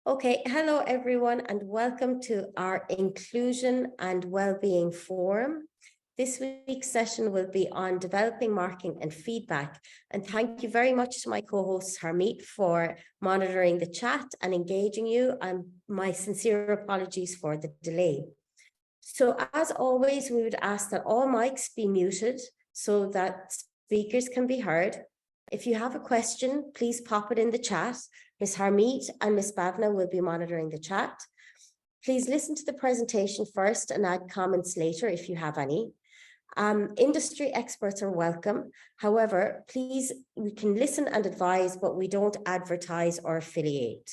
Okay, hello everyone, and welcome to our Inclusion and Wellbeing Forum. This week's session will be on developing marking and feedback. And thank you very much to my co-host Harmeet for monitoring the chat and engaging you, and my sincere apologies for the delay. So as always, we would ask that all mics be muted so that speakers can be heard. If you have a question, please pop it in the chat. Ms. Harmeet and Ms. Bhavna will be monitoring the chat. Please listen to the presentation first and add comments later if you have any. Industry experts are welcome. However, please, we can listen and advise, but we don't advertise or affiliate.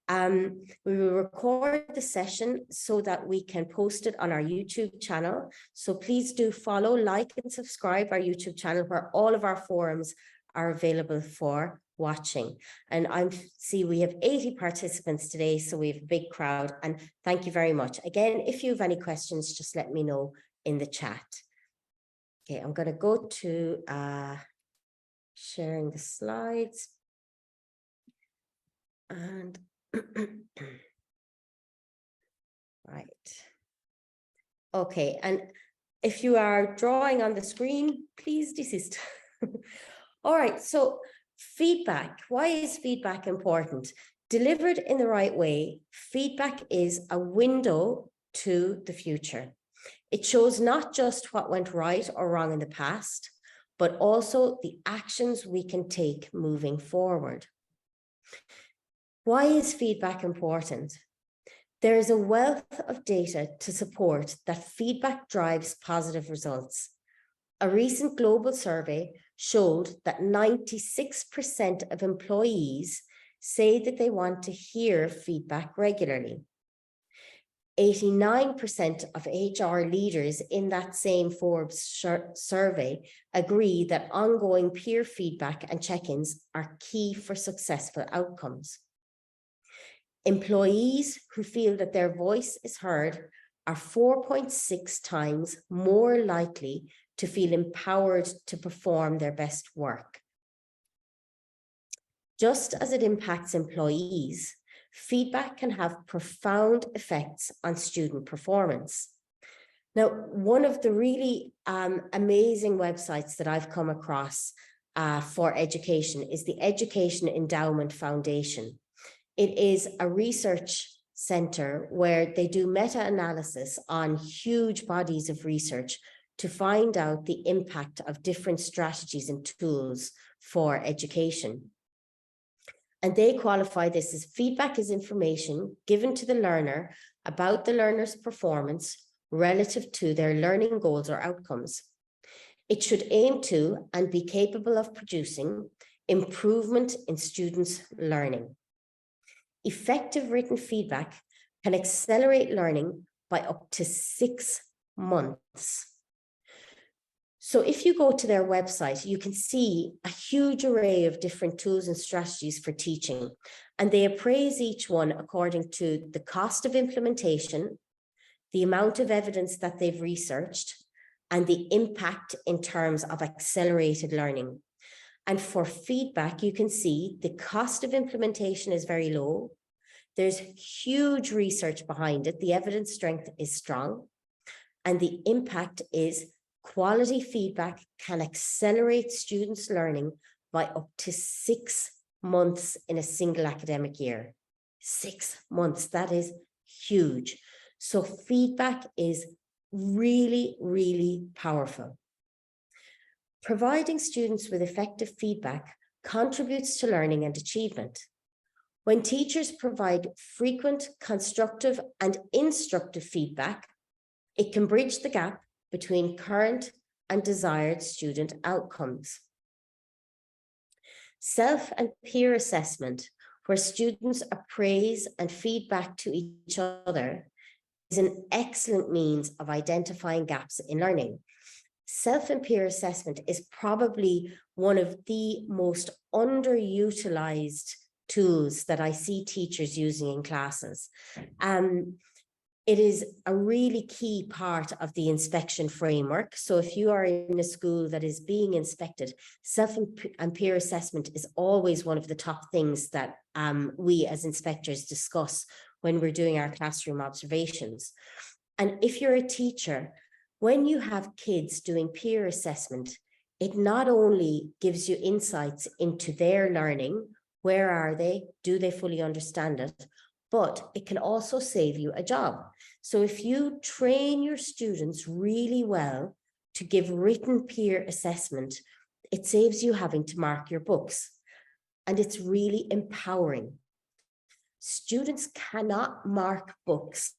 We will record the session so that we can post it on our YouTube channel. So please do follow, like, and subscribe our YouTube channel where all of our forums are available for watching. And I see we have 80 participants today, so we have a big crowd, and thank you very much. Again, if you have any questions, just let me know in the chat. Okay, I'm going to go to sharing the slides. And right. Okay, and if you are drawing on the screen, please desist. All right, so feedback. Why is feedback important? Delivered in the right way, feedback is a window to the future. It shows not just what went right or wrong in the past, but also the actions we can take moving forward. Why is feedback important? There is a wealth of data to support that feedback drives positive results. A recent global survey showed that 96% of employees say that they want to hear feedback regularly. 89% of HR leaders in that same Forbes survey agree that ongoing peer feedback and check-ins are key for successful outcomes. Employees who feel that their voice is heard are 4.6 times more likely to feel empowered to perform their best work. Just as it impacts employees, feedback can have profound effects on student performance. Now, one of the really amazing websites that I've come across for education is the Education Endowment Foundation. It is a research center where they do meta-analysis on huge bodies of research to find out the impact of different strategies and tools for education. And they qualify this as feedback is information given to the learner about the learner's performance relative to their learning goals or outcomes. It should aim to and be capable of producing improvement in students' learning. Effective written feedback can accelerate learning by up to 6 months. So if you go to their website, you can see a huge array of different tools and strategies for teaching, and they appraise each one according to the cost of implementation, the amount of evidence that they've researched, and the impact in terms of accelerated learning. And for feedback, you can see the cost of implementation is very low. There's huge research behind it. The evidence strength is strong, and the impact is quality feedback can accelerate students' learning by up to 6 months in a single academic year. 6 months, that is huge. So feedback is really, really powerful. Providing students with effective feedback contributes to learning and achievement. When teachers provide frequent, constructive, and instructive feedback, it can bridge the gap between current and desired student outcomes. Self and peer assessment, where students appraise and feedback to each other, is an excellent means of identifying gaps in learning. Self and peer assessment is probably one of the most underutilized tools that I see teachers using in classes. It is a really key part of the inspection framework. So if you are in a school that is being inspected, self and peer assessment is always one of the top things that we as inspectors discuss when we're doing our classroom observations. And if you're a teacher, when you have kids doing peer assessment, it not only gives you insights into their learning, where are they, do they fully understand it, but it can also save you a job. So if you train your students really well to give written peer assessment, it saves you having to mark your books. And it's really empowering. Students cannot mark books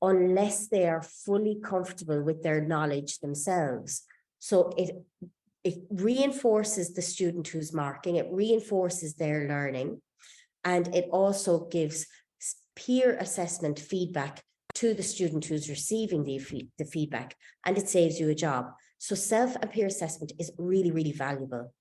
unless they are fully comfortable with their knowledge themselves. So it reinforces the student who's marking, it reinforces their learning, and it also gives peer assessment feedback to the student who's receiving the feedback, and it saves you a job. So self and peer assessment is really, really valuable.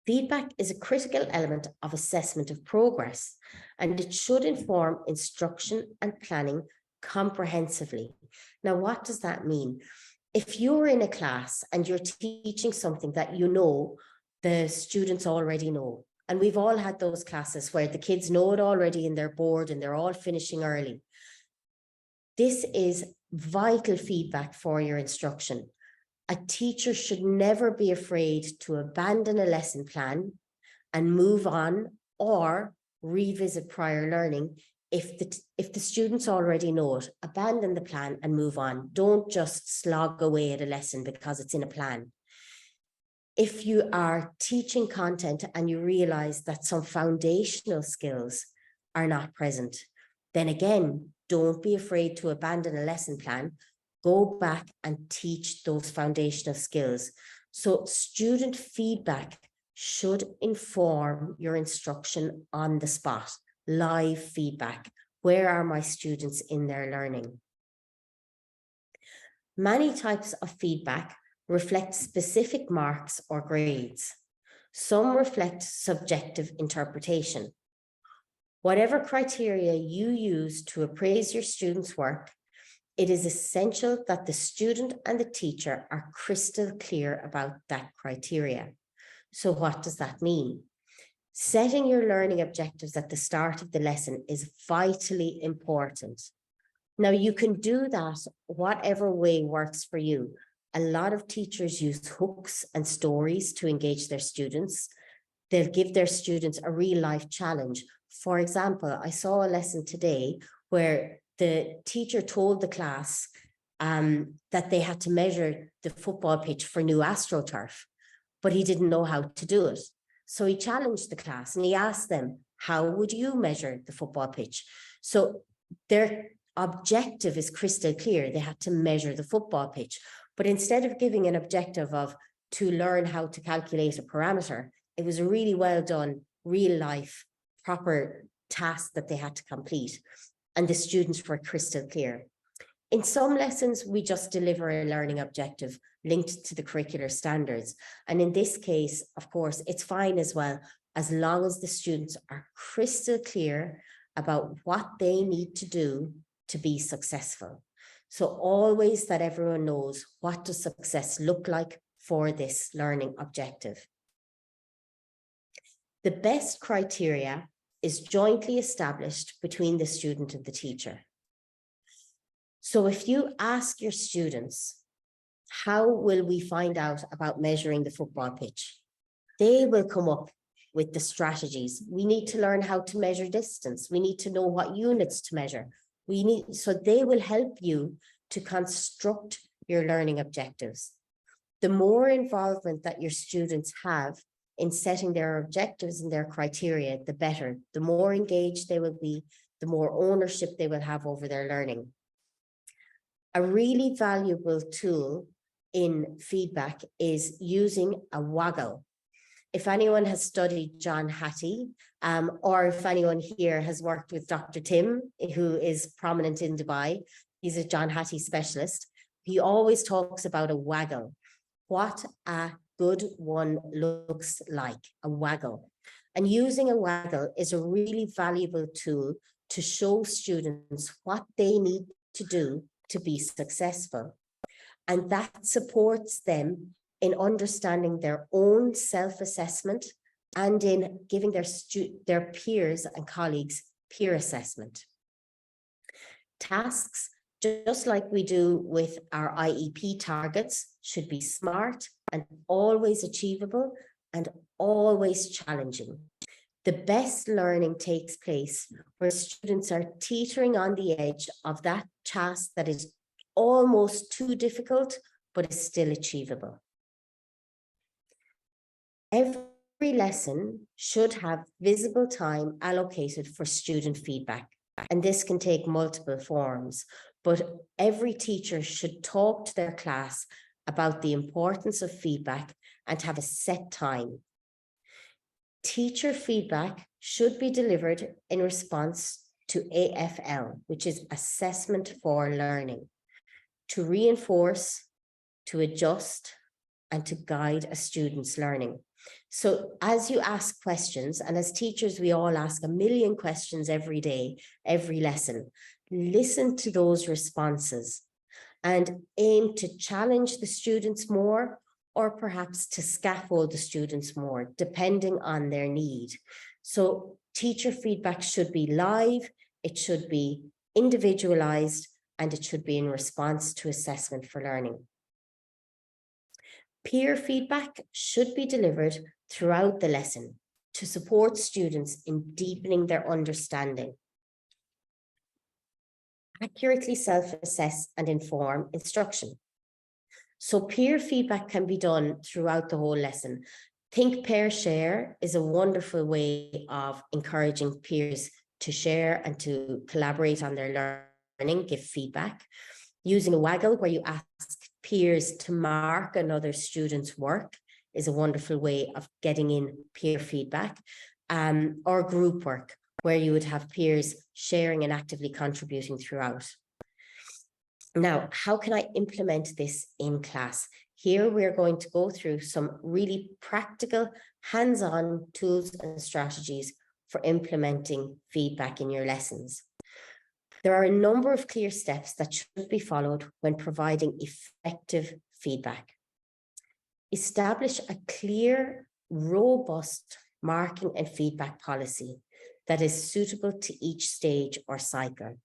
Feedback is a critical element of assessment of progress, and it should inform instruction and planning comprehensively. Now, what does that mean? If you're in a class and you're teaching something that you know the students already know, and we've all had those classes where the kids know it already and they're bored and they're all finishing early. This is vital feedback for your instruction. A teacher should never be afraid to abandon a lesson plan and move on or revisit prior learning. If the students already know it, abandon the plan and move on. Don't just slog away at a lesson because it's in a plan. If you are teaching content and you realize that some foundational skills are not present, then again, don't be afraid to abandon a lesson plan. Go back and teach those foundational skills. So student feedback should inform your instruction on the spot, live feedback. Where are my students in their learning? Many types of feedback reflect specific marks or grades. Some reflect subjective interpretation. Whatever criteria you use to appraise your students' work, it is essential that the student and the teacher are crystal clear about that criteria. So what does that mean? Setting your learning objectives at the start of the lesson is vitally important. Now, you can do that whatever way works for you. A lot of teachers use hooks and stories to engage their students. They'll give their students a real life challenge. For example, I saw a lesson today where the teacher told the class that they had to measure the football pitch for new AstroTurf, but he didn't know how to do it. So he challenged the class and he asked them, how would you measure the football pitch? So their objective is crystal clear. They had to measure the football pitch. But instead of giving an objective of to learn how to calculate a parameter, it was a really well done, real life, proper task that they had to complete. And the students were crystal clear. In some lessons, we just deliver a learning objective linked to the curricular standards. And in this case, of course, it's fine as well, as long as the students are crystal clear about what they need to do to be successful. So always that everyone knows, what does success look like for this learning objective? The best criteria is jointly established between the student and the teacher. So if you ask your students, how will we find out about measuring the football pitch? They will come up with the strategies. We need to learn how to measure distance. We need to know what units to measure. So they will help you to construct your learning objectives. The more involvement that your students have in setting their objectives and their criteria, the better. The more engaged they will be, the more ownership they will have over their learning. A really valuable tool in feedback is using a waggle. If anyone has studied John Hattie, or if anyone here has worked with Dr. Tim, who is prominent in Dubai, he's a John Hattie specialist. He always talks about a waggle. What a good one looks like, a waggle. And using a waggle is a really valuable tool to show students what they need to do to be successful. And that supports them in understanding their own self-assessment and in giving their peers and colleagues peer assessment. Tasks, just like we do with our IEP targets, should be smart and always achievable and always challenging. The best learning takes place where students are teetering on the edge of that task that is almost too difficult, but is still achievable. Every lesson should have visible time allocated for student feedback, and this can take multiple forms, but every teacher should talk to their class about the importance of feedback and have a set time. Teacher feedback should be delivered in response to AFL, which is Assessment for Learning, to reinforce, to adjust, and to guide a student's learning. So as you ask questions, and as teachers, we all ask a million questions every day, every lesson, listen to those responses and aim to challenge the students more, or perhaps to scaffold the students more, depending on their need. So teacher feedback should be live, it should be individualized, and it should be in response to Assessment for Learning. Peer feedback should be delivered throughout the lesson to support students in deepening their understanding. Accurately self-assess and inform instruction. So peer feedback can be done throughout the whole lesson. Think, pair, share is a wonderful way of encouraging peers to share and to collaborate on their learning, give feedback. Using a waggle where you ask peers to mark another student's work is a wonderful way of getting in peer feedback, or group work where you would have peers sharing and actively contributing throughout. Now, how can I implement this in class? Here we're going to go through some really practical hands-on tools and strategies for implementing feedback in your lessons. There are a number of clear steps that should be followed when providing effective feedback. Establish a clear, robust marking and feedback policy that is suitable to each stage or cycle.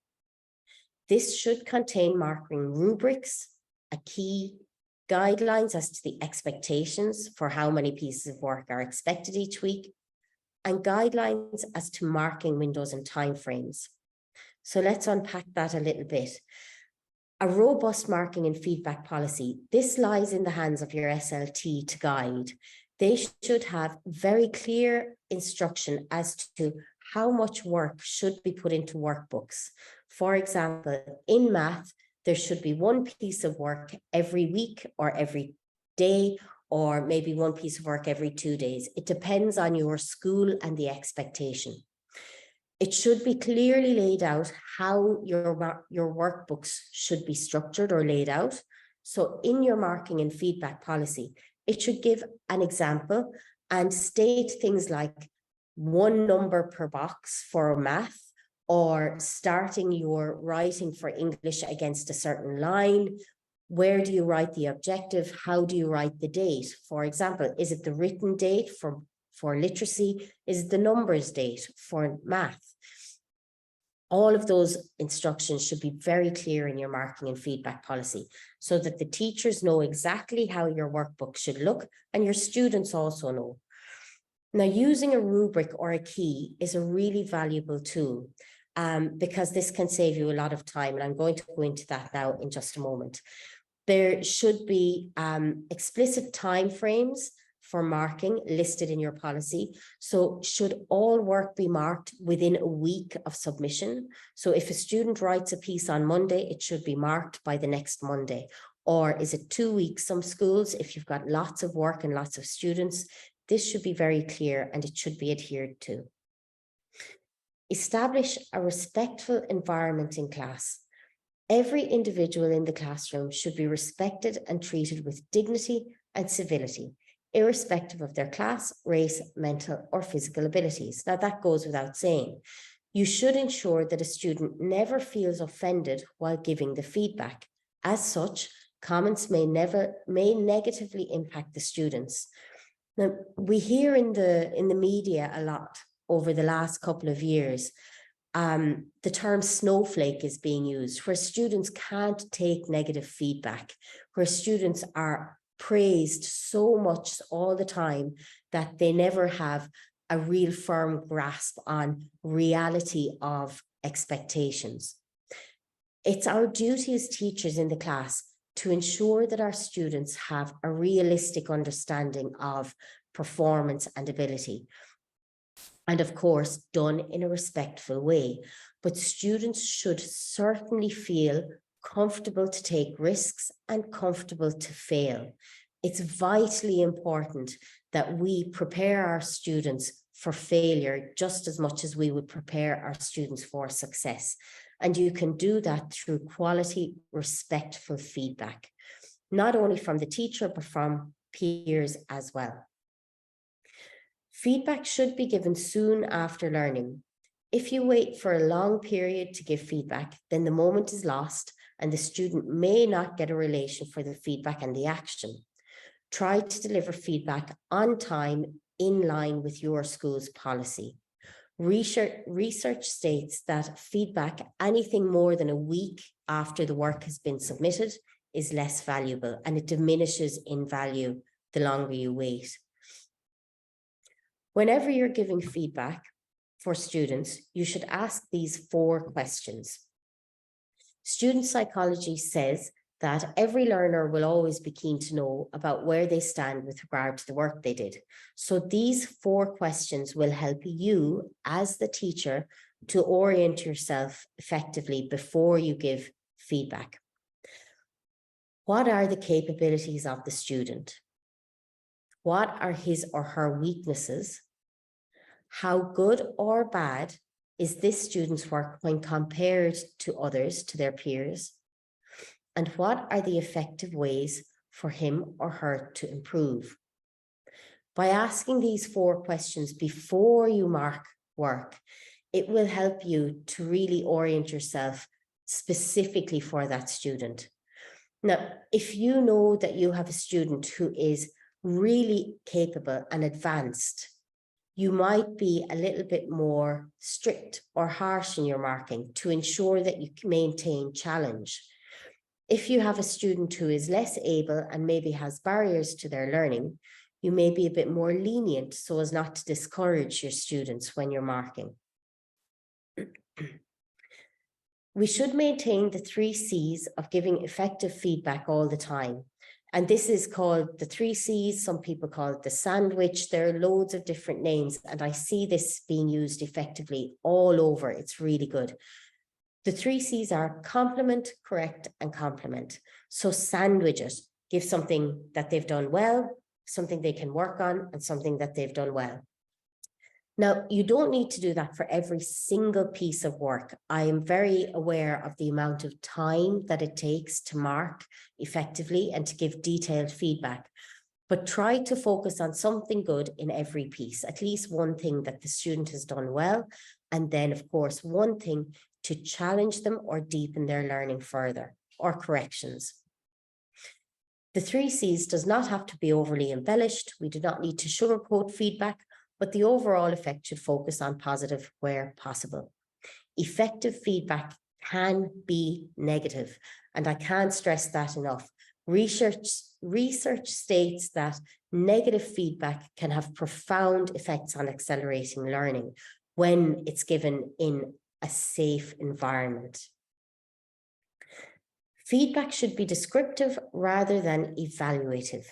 This should contain marking rubrics, a key, guidelines as to the expectations for how many pieces of work are expected each week, and guidelines as to marking windows and timeframes. So let's unpack that a little bit. A robust marking and feedback policy. This lies in the hands of your SLT to guide. They should have very clear instruction as to how much work should be put into workbooks. For example, in math, there should be one piece of work every week or every day, or maybe one piece of work every 2 days. It depends on your school and the expectation. It should be clearly laid out how your workbooks should be structured or laid out. So in your marking and feedback policy, it should give an example and state things like 1 number per box for math, or starting your writing for English against a certain line. Where do you write the objective? How do you write the date? For example, is it the written date for literacy? Is it the numbers date for math? All of those instructions should be very clear in your marking and feedback policy so that the teachers know exactly how your workbook should look and your students also know. Now, using a rubric or a key is a really valuable tool because this can save you a lot of time, and I'm going to go into that now in just a moment. There should be explicit timeframes for marking listed in your policy. So should all work be marked within a week of submission? So if a student writes a piece on Monday, it should be marked by the next Monday. Or is it 2 weeks? Some schools, if you've got lots of work and lots of students, this should be very clear and it should be adhered to. Establish a respectful environment in class. Every individual in the classroom should be respected and treated with dignity and civility, irrespective of their class, race, mental, or physical abilities. Now, that goes without saying. You should ensure that a student never feels offended while giving the feedback. As such, comments may negatively impact the students. Now, we hear in the media a lot over the last couple of years, the term snowflake is being used, where students can't take negative feedback, where students are praised so much all the time that they never have a real firm grasp on reality of expectations. It's our duty as teachers in the class to ensure that our students have a realistic understanding of performance and ability. And of course, done in a respectful way. But students should certainly feel comfortable to take risks and comfortable to fail. It's vitally important that we prepare our students for failure just as much as we would prepare our students for success. And you can do that through quality, respectful feedback, not only from the teacher, but from peers as well. Feedback should be given soon after learning. If you wait for a long period to give feedback, then the moment is lost and the student may not get a relation for the feedback and the action. Try to deliver feedback on time in line with your school's policy. Research states that feedback anything more than a week after the work has been submitted is less valuable, and it diminishes in value the longer you wait. Whenever you're giving feedback for students, you should ask these 4 questions. Student psychology says that every learner will always be keen to know about where they stand with regard to the work they did. So these 4 questions will help you as the teacher to orient yourself effectively before you give feedback. What are the capabilities of the student? What are his or her weaknesses? How good or bad is this student's work when compared to others, to their peers? And what are the effective ways for him or her to improve? By asking these 4 questions before you mark work, it will help you to really orient yourself specifically for that student. Now, if you know that you have a student who is really capable and advanced, you might be a little bit more strict or harsh in your marking to ensure that you maintain challenge. If you have a student who is less able and maybe has barriers to their learning, you may be a bit more lenient so as not to discourage your students when you're marking. We should maintain the 3 C's of giving effective feedback all the time. And this is called the 3 C's. Some people call it the sandwich. There are loads of different names, and I see this being used effectively all over. It's really good. The 3 C's are compliment, correct, and compliment. So sandwich it. Give something that they've done well, something they can work on, and something that they've done well. Now, you don't need to do that for every single piece of work. I am very aware of the amount of time that it takes to mark effectively and to give detailed feedback. But try to focus on something good in every piece, at least one thing that the student has done well, and then, of course, one thing to challenge them or deepen their learning further, or corrections. The 3 C's does not have to be overly embellished. We do not need to sugarcoat feedback, but the overall effect should focus on positive where possible. Effective feedback can be negative, and I can't stress that enough. Research states that negative feedback can have profound effects on accelerating learning when it's given in a safe environment. Feedback should be descriptive rather than evaluative.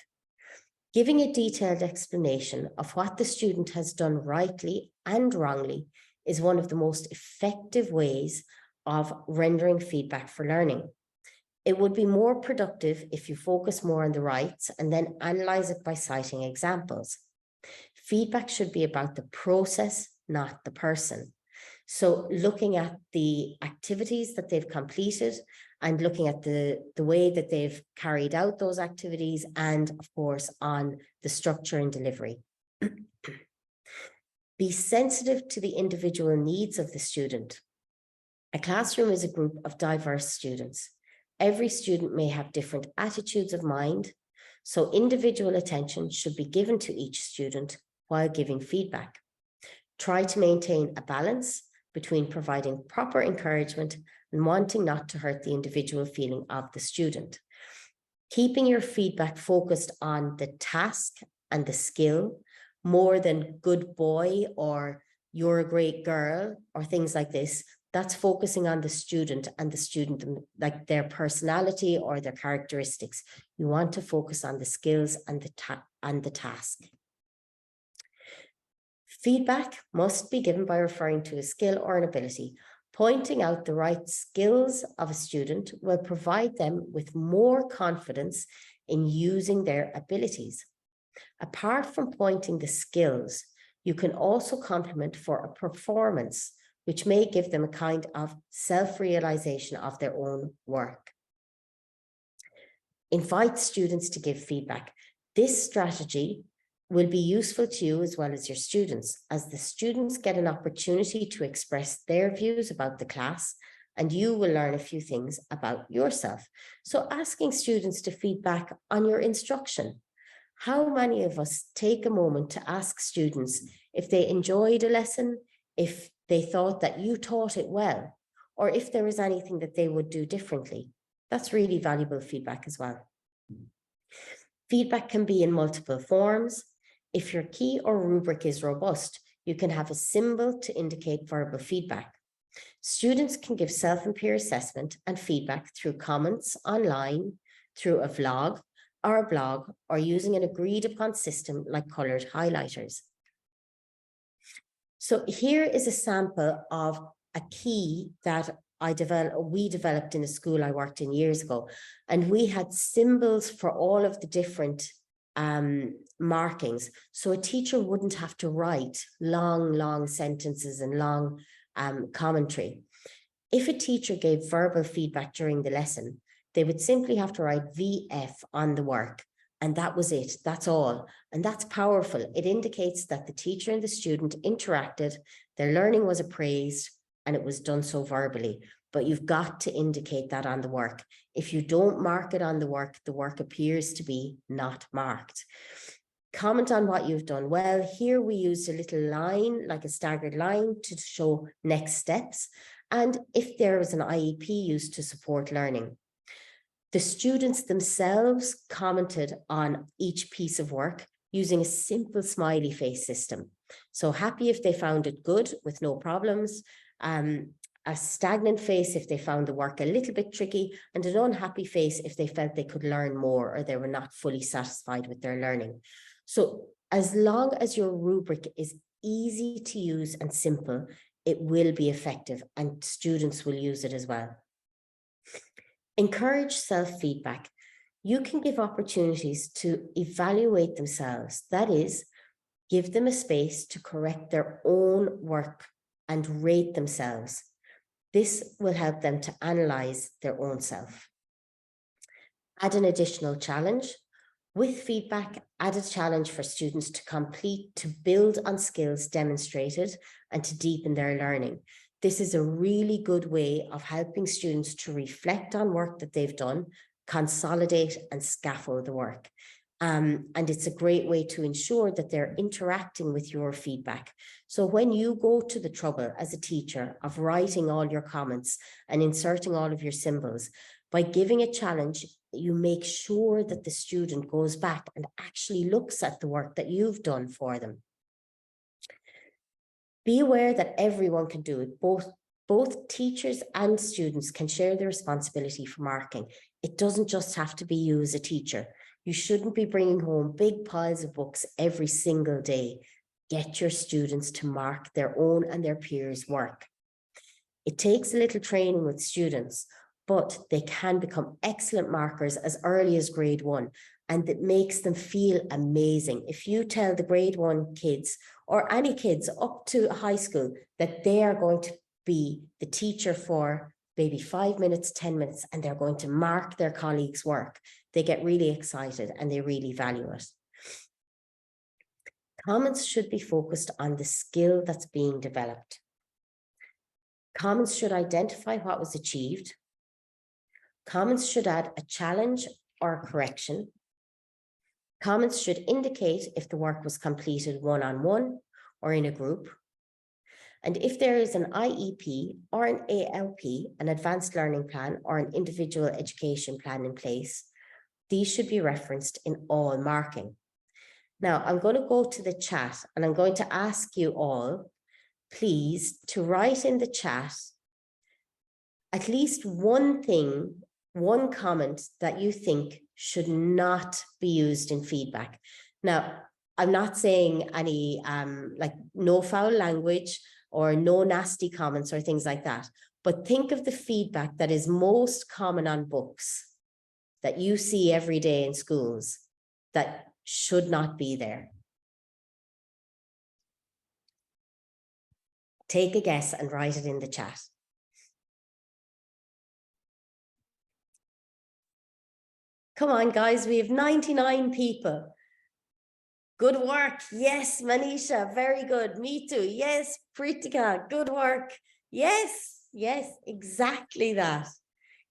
Giving a detailed explanation of what the student has done rightly and wrongly is one of the most effective ways of rendering feedback for learning. It would be more productive if you focus more on the rights and then analyze it by citing examples. Feedback should be about the process, not the person. So looking at the activities that they've completed and looking at the way that they've carried out those activities, and of course on the structure and delivery. Be sensitive to the individual needs of the student. A classroom is a group of diverse students. Every student may have different attitudes of mind, so individual attention should be given to each student while giving feedback. Try to maintain a balance between providing proper encouragement and wanting not to hurt the individual feeling of the student. Keeping your feedback focused on the task and the skill more than good boy or you're a great girl or things like this, that's focusing on the student and the student, like their personality or their characteristics. You want to focus on the skills and the task. Feedback must be given by referring to a skill or an ability. Pointing out the right skills of a student will provide them with more confidence in using their abilities. Apart from pointing the skills, you can also compliment for a performance, which may give them a kind of self-realization of their own work. Invite students to give feedback. This strategy will be useful to you as well as your students, as the students get an opportunity to express their views about the class, and you will learn a few things about yourself. So asking students to feedback on your instruction. How many of us take a moment to ask students if they enjoyed a lesson, if they thought that you taught it well, or if there was anything that they would do differently? That's really valuable feedback as well. Feedback can be in multiple forms. If your key or rubric is robust, you can have a symbol to indicate verbal feedback. Students can give self and peer assessment and feedback through comments online, through a vlog or a blog, or using an agreed upon system like colored highlighters. So here is a sample of a key that we developed in a school I worked in years ago, and we had symbols for all of the different markings, so a teacher wouldn't have to write long sentences and long commentary. If a teacher gave verbal feedback during the lesson, they would simply have to write VF on the work, and that was it. That's all. And that's powerful. It indicates that the teacher and the student interacted, their learning was appraised, and it was done so verbally. But you've got to indicate that on the work. If you don't mark it on the work appears to be not marked. Comment on what you've done well. Here we used a little line, like a staggered line, to show next steps. And if there is an IEP used to support learning. The students themselves commented on each piece of work using a simple smiley face system. So happy if they found it good with no problems, a stagnant face if they found the work a little bit tricky, and an unhappy face if they felt they could learn more or they were not fully satisfied with their learning. So as long as your rubric is easy to use and simple, it will be effective and students will use it as well. Encourage self-feedback. You can give opportunities to evaluate themselves. That is, give them a space to correct their own work and rate themselves. This will help them to analyze their own self. Add an additional challenge. With feedback, add a challenge for students to complete, to build on skills demonstrated and to deepen their learning. This is a really good way of helping students to reflect on work that they've done, consolidate and scaffold the work. And it's a great way to ensure that they're interacting with your feedback. So when you go to the trouble as a teacher of writing all your comments and inserting all of your symbols, by giving a challenge, you make sure that the student goes back and actually looks at the work that you've done for them. Be aware that everyone can do it. Both teachers and students can share the responsibility for marking. It doesn't just have to be you as a teacher. You shouldn't be bringing home big piles of books every single day. Get your students to mark their own and their peers' work. It takes a little training with students, but they can become excellent markers as early as grade 1, and it makes them feel amazing. If you tell the grade 1 kids or any kids up to high school that they are going to be the teacher for maybe 5 minutes, 10 minutes, and they're going to mark their colleagues' work, they get really excited and they really value it. Comments should be focused on the skill that's being developed. Comments should identify what was achieved. Comments should add a challenge or a correction. Comments should indicate if the work was completed one-on-one or in a group. And if there is an IEP or an ALP, an advanced learning plan, or an individual education plan in place, these should be referenced in all marking. Now, I'm going to go to the chat and I'm going to ask you all, please, to write in the chat at least one thing, one comment that you think should not be used in feedback. Now, I'm not saying any like no foul language or no nasty comments or things like that, but think of the feedback that is most common on books that you see every day in schools that should not be there. Take a guess and write it in the chat. Come on, guys, we have 99 people. Good work. Yes, Manisha, very good. Me too. Yes, Pritika, good work. Yes, yes, exactly that.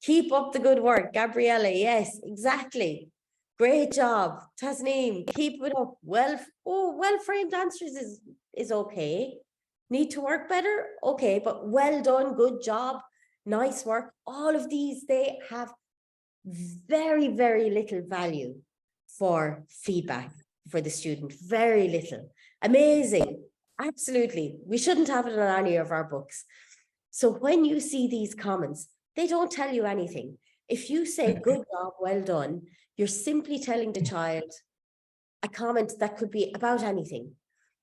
Keep up the good work. Gabriella, yes, exactly. Great job. Tasneem, keep it up. Well-framed answers is okay. Need to work better? Okay, but well done, good job, nice work. All of these, they have very, very little value for feedback for the student. Very little. Amazing. Absolutely. We shouldn't have it on any of our books. So when you see these comments, they don't tell you anything. If you say, good job, well done, you're simply telling the child a comment that could be about anything.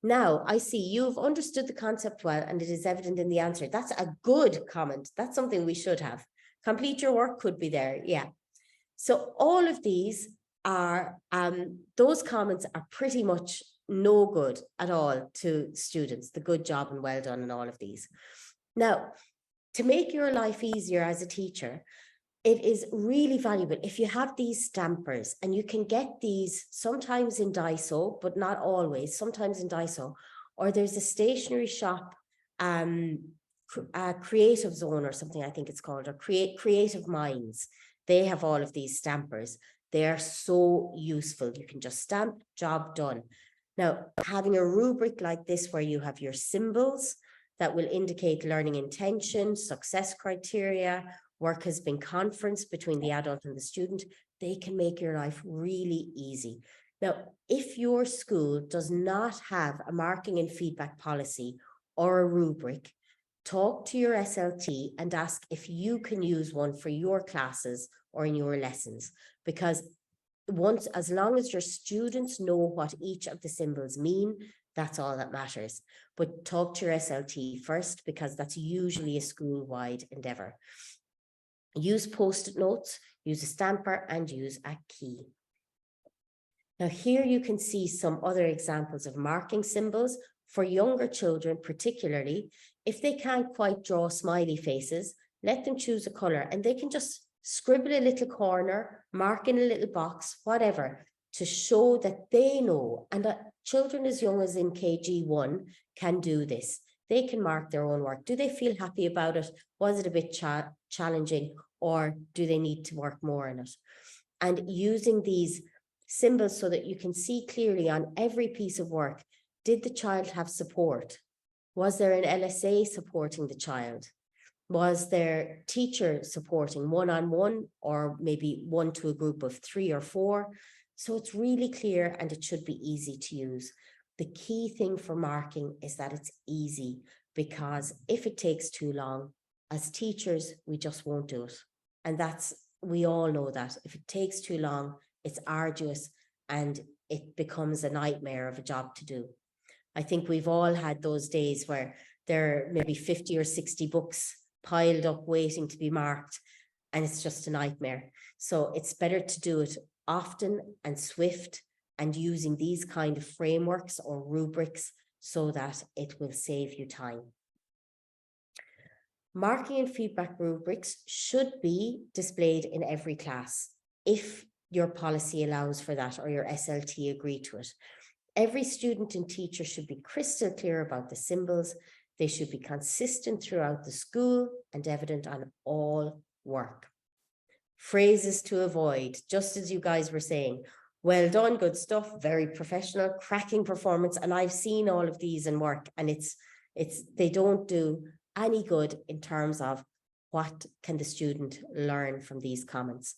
Now, I see you've understood the concept well, and it is evident in the answer. That's a good comment. That's something we should have. Complete your work could be there. Yeah. So all of these are, those comments are pretty much no good at all to students, the good job and well done and all of these. Now, to make your life easier as a teacher, it is really valuable if you have these stampers, and you can get these sometimes in Daiso, but not always, sometimes in Daiso, or there's a stationery shop, Creative Zone or something, I think it's called, or Creative Minds. They have all of these stampers. They are so useful. You can just stamp, job done. Now, having a rubric like this where you have your symbols that will indicate learning intention, success criteria, work has been conferenced between the adult and the student, they can make your life really easy. Now, if your school does not have a marking and feedback policy or a rubric, talk to your SLT and ask if you can use one for your classes or in your lessons, because as long as your students know what each of the symbols mean, that's all that matters. But talk to your SLT first, because that's usually a school-wide endeavor. Use post-it notes, use a stamper, and use a key. Now here you can see some other examples of marking symbols for younger children, particularly. If they can't quite draw smiley faces, let them choose a color, and they can just scribble a little corner, mark in a little box, whatever, to show that they know, and that children as young as in KG1 can do this. They can mark their own work. Do they feel happy about it? Was it a bit challenging, or do they need to work more on it? And using these symbols so that you can see clearly on every piece of work, did the child have support? Was there an LSA supporting the child? Was there teacher supporting one-on-one, or maybe one to a group of 3 or 4? So it's really clear, and it should be easy to use. The key thing for marking is that it's easy, because if it takes too long, as teachers, we just won't do it. And we all know that. If it takes too long, it's arduous and it becomes a nightmare of a job to do. I think we've all had those days where there are maybe 50 or 60 books piled up waiting to be marked, and it's just a nightmare. So it's better to do it often and swift, and using these kind of frameworks or rubrics so that it will save you time. Marking and feedback rubrics should be displayed in every class if your policy allows for that or your SLT agree to it. Every student and teacher should be crystal clear about the symbols. They should be consistent throughout the school and evident on all work. Phrases to avoid, just as you guys were saying, well done, good stuff, very professional, cracking performance. And I've seen all of these in work, and they don't do any good in terms of what can the student learn from these comments.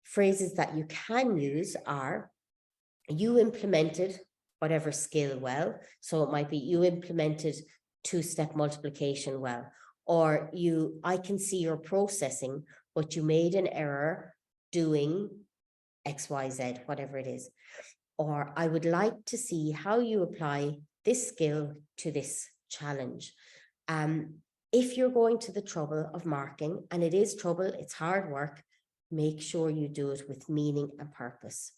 Phrases that you can use are, you implemented whatever skill well. So it might be, you implemented two-step multiplication well, or I can see your processing, but you made an error doing XYZ, whatever it is. Or I would like to see how you apply this skill to this challenge. If you're going to the trouble of marking, and it is trouble, it's hard work, make sure you do it with meaning and purpose.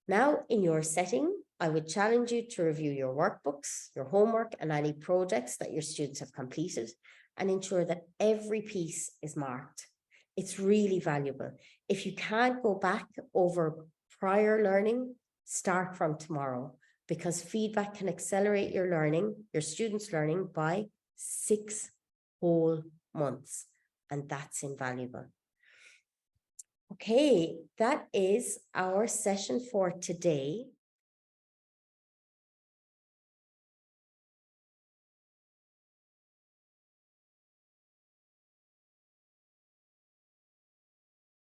Now, in your setting, I would challenge you to review your workbooks, your homework, and any projects that your students have completed, and ensure that every piece is marked. It's really valuable. If you can't go back over prior learning, start from tomorrow, because feedback can accelerate your learning, your students' learning, by 6 whole months, and that's invaluable. Okay, that is our session for today.